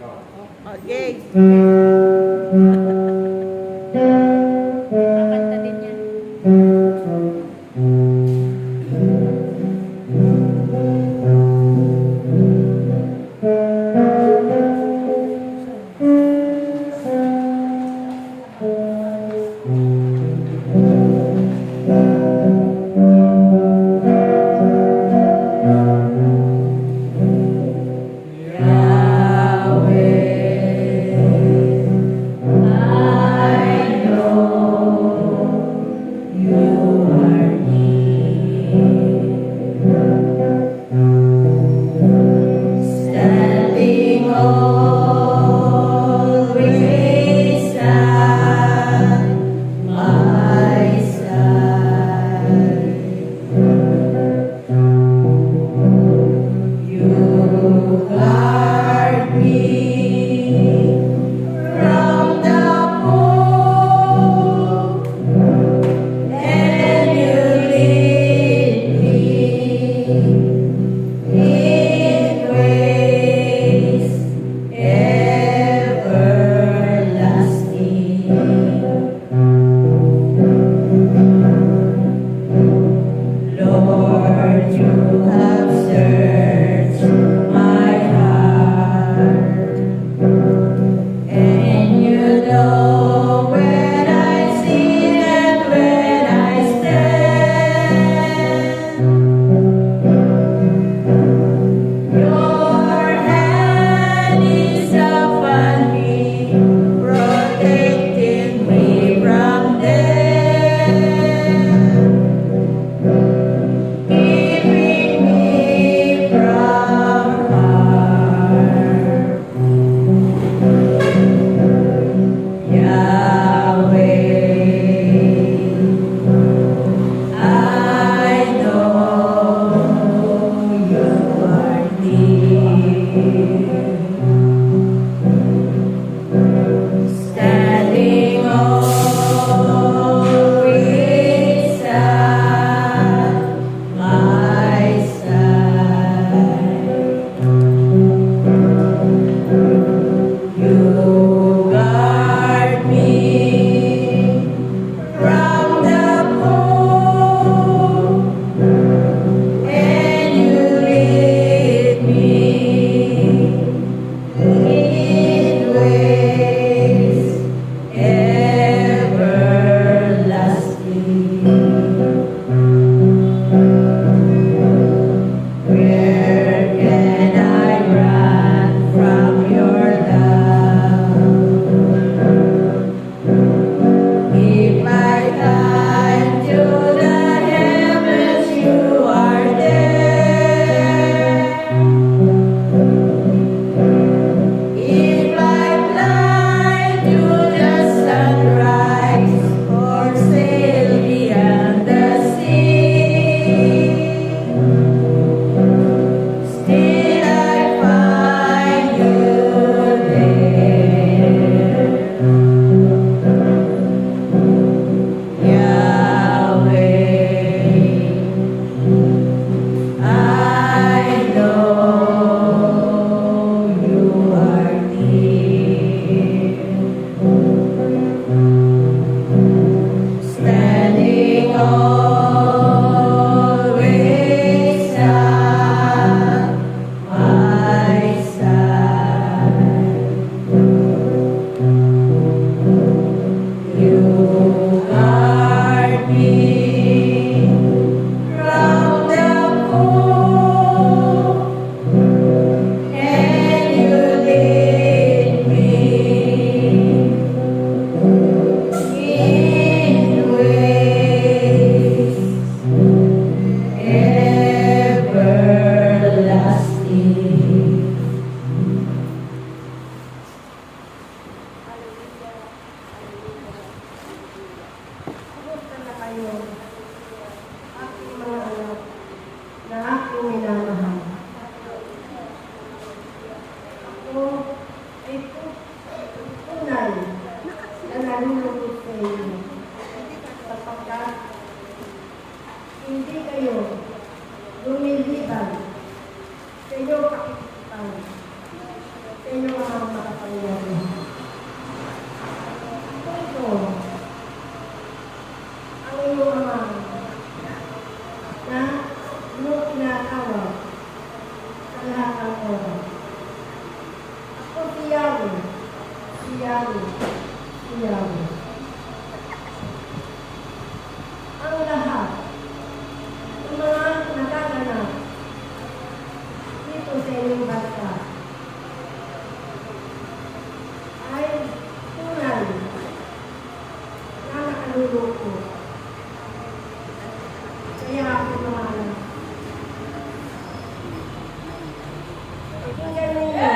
Okay. Kakanta din yan. Lumiliban sa inyong kapitan, sa inyong mga oras. Ako si Yahweh, si Yahweh, si Yahweh. Ang lahat ng mga nagaganap dito sa inyong bansa ay tunay na nakaluloko. Kaya ako mga anak. Pakinggan ninyo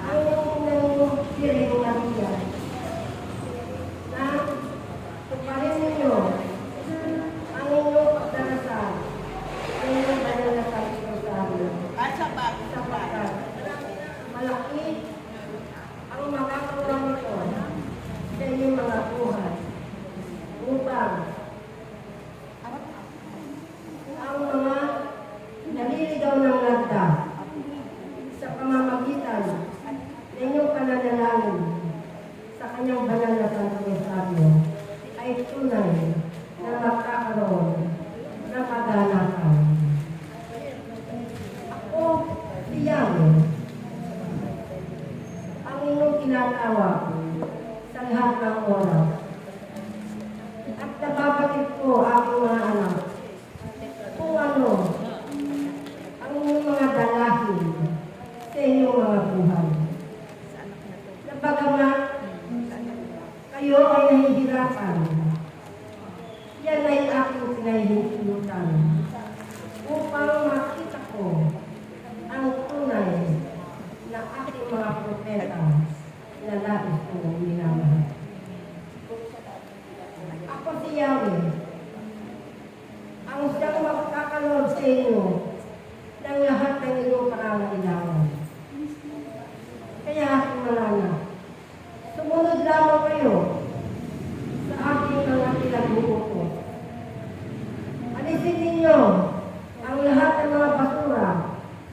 ang inyong siring na biyan na tuparin ninyo ang inyong pagdarasal sa inyong banal na pagdarasal. Sapagkat malaki ang makakawa nito sa inyong mga buhay upang ang mga naliligaw ng lagda sa pamamagitan ng inyong pananalangin sa kanyang banal na santuario ay tunay na magkakaroon ng kaganapan. Ako, si Yahweh, ang inyong tinatawag sa lahat ng oras. At nababatid ko aking mga anak kung ano ang inyong mga dalahin sa inyong mga buhay. Napagamat kayo ay nahihirapan, yan ay aking pinahihintulutan upang makita ko ang tunay na aking mga propeta na labis kong minamahal. Ako si Yahweh, ang siyang magkakalob sa inyo ng lahat ng inyong pangangailangan. Kaya aking mga anak, sumunod lamang kayo sa aking mga pinag-uutos. Alisin ninyo ang lahat ng mga basura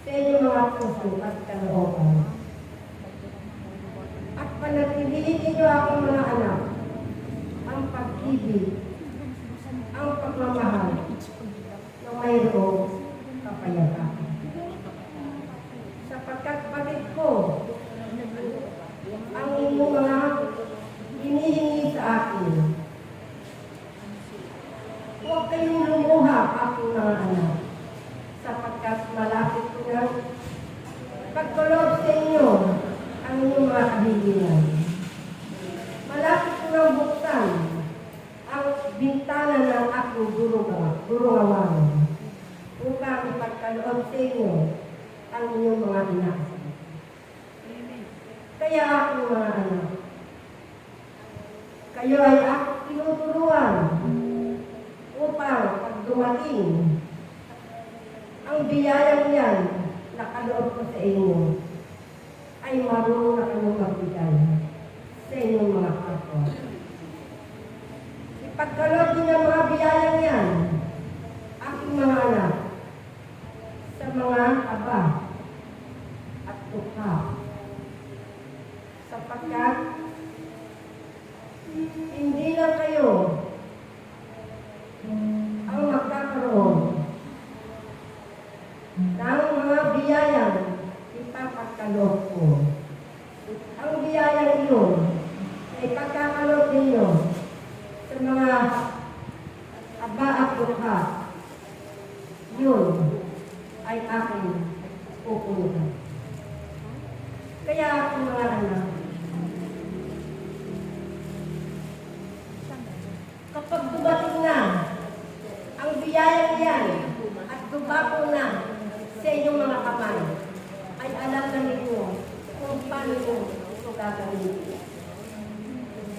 sa inyong mga puso at kalooban. At panatilihin ninyo aking mga anak ang pag-ibig, ang pagmamahal na mayroong kapayapaan. Sapagkat batid ko ang inyong mga hinihingi sa akin. Huwag kayong lumuha, aking mga anak, sapagkat malapit ko na pagkulob sa inyo ang inyong mga kahilingan. Malapit ko na buksan ang bintana ng aking gurungawan upang ipagkaloob sa inyo ang inyong mga anak. Kaya aking mga anak, kayo ay aking tinuturuan upang pag dumating ang biyayang yan na kaloob ko sa inyo ay marunong na kayong magbigay sa inyong mga kapwa. Ipagkaloob din ang mga biyayang yan, aking mga anak, sa mga aba at tukha. Sapagkat hindi lang kayo ang magkakaroon ng mga biyayang ipapagkaloob ko. Ang biyayang iyon ay pagkakaloob ninyo sa mga aba at tukha. Yun ay aking pupunutan. Kaya aking mga anak, kapag dumating na ang biyayang yan at dumapo na sa inyong mga kamay, ay alam na ninyo kung paano ito gagawin.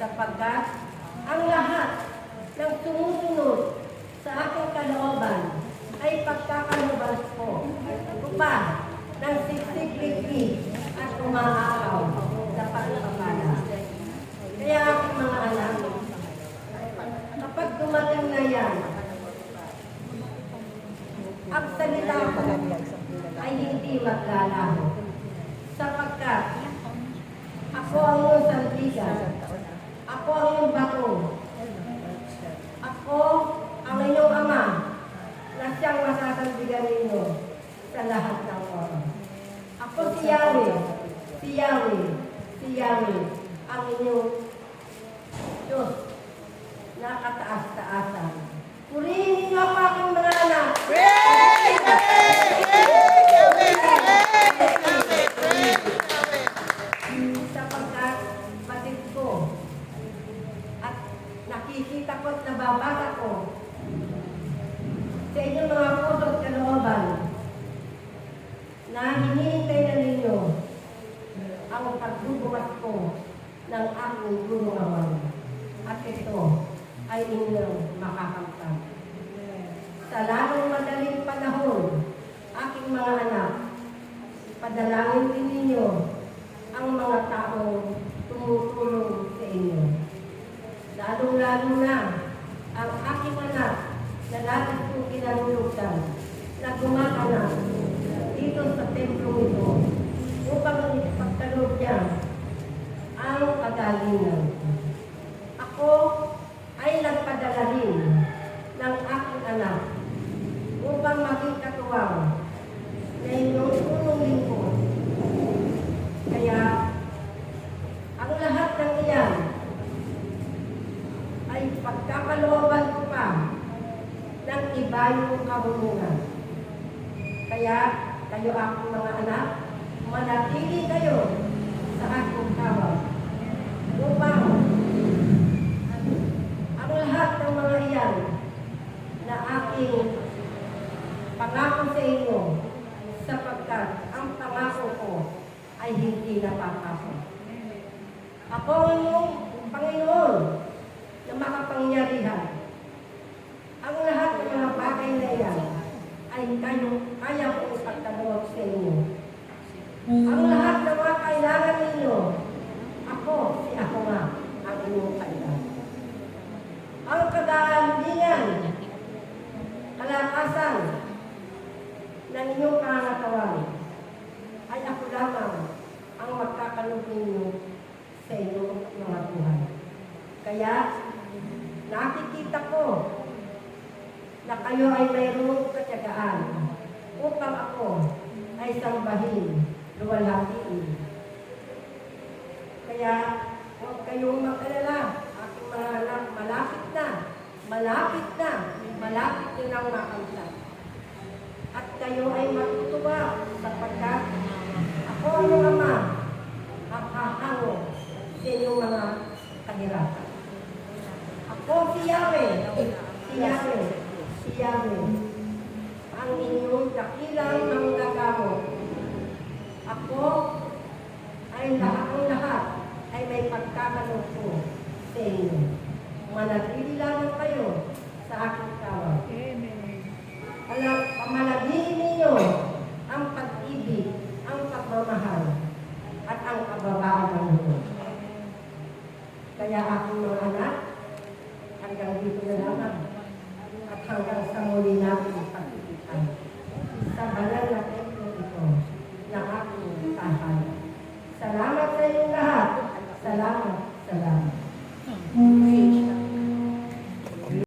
Sapagkat ang lahat ng sumusunod sa aking kalooban ay pagkakalooban ko upang ng siksik-liklik at umaakaw sa pagpapala. Kaya aking mga anak, kapag dumating na yan, ang salita ko ay hindi maglalaho. Sapagkat ako ang iyong sandigan, ako ang iyong bato, ako ang inyong ama na siyang masasandigan ninyo lahat ng oras. Ako si Yahweh, si Yahweh, si Yahweh, ang inyong Diyos na kataas-taasan. Purihin niyo ako aking mga anak. Sapagkat patid ko at nakikita ko at nababasa ko sa inyong mga puso at kalooban na hinihintay na ninyo ang pagbubukas ko ng aking gulungawan. At ito ay inyong makakamtan. Sa lalong madaling panahon, aking mga anak, padalangin din ninyo ang mga taong tumutulong sa inyo. Lalong-lalo na ang aking anak na labis kong kinalulutan na gumaganap dito sa templong ito upang ipagkaloob niya ang kagalingan. Ako ay nagpadala rin ng aking anak upang maging katuwang na inyong tulong lingkod. Kaya, ang lahat ng iyan ay pagkakalooban ko pa ng iba yung kahulugan. Kaya, kayo aking mga anak, manatili kayo sa aking tawag upang ang lahat ng mga iyan na aking pangako sa inyo sapagkat ang pangako ko ay hindi napapasok. Ako ang inyong Panginoon na makapangyarihan. Ang lahat ng mga bagay na iyan ay kaya kong ipagkaloob sa inyo. Ang lahat ng mga kailangan ninyo, ako nga ang inyong kailangan. Ang kagalingan, kalakasan ng inyong pangangatawan ay ako lamang ang magkakaloob ninyo sa inyong mga buhay. Kaya, nakikita ko na kayo ay mayroong katyagaan upang ako ay sambahin, luwalhatiin. Kaya, huwag kayong mag-alala, aking mga anak, malapit nyo nang makamtan. At kayo ay matutuwa sapagkat ako ang inyong ama, makahango sa inyong mga kahirapan. Ako si Yahweh, ang inyong dakilang manggagamot. Ako ay lahat ay may pagkakaloob ko sa inyo. Manatili lamang kayo sa aking tawag. Pamanatili ninyo ang pag-ibig, ang pagmamahal, at ang kababaan ng Diyos. Kaya aking mga anak, hanggang dito na lamang at hanggang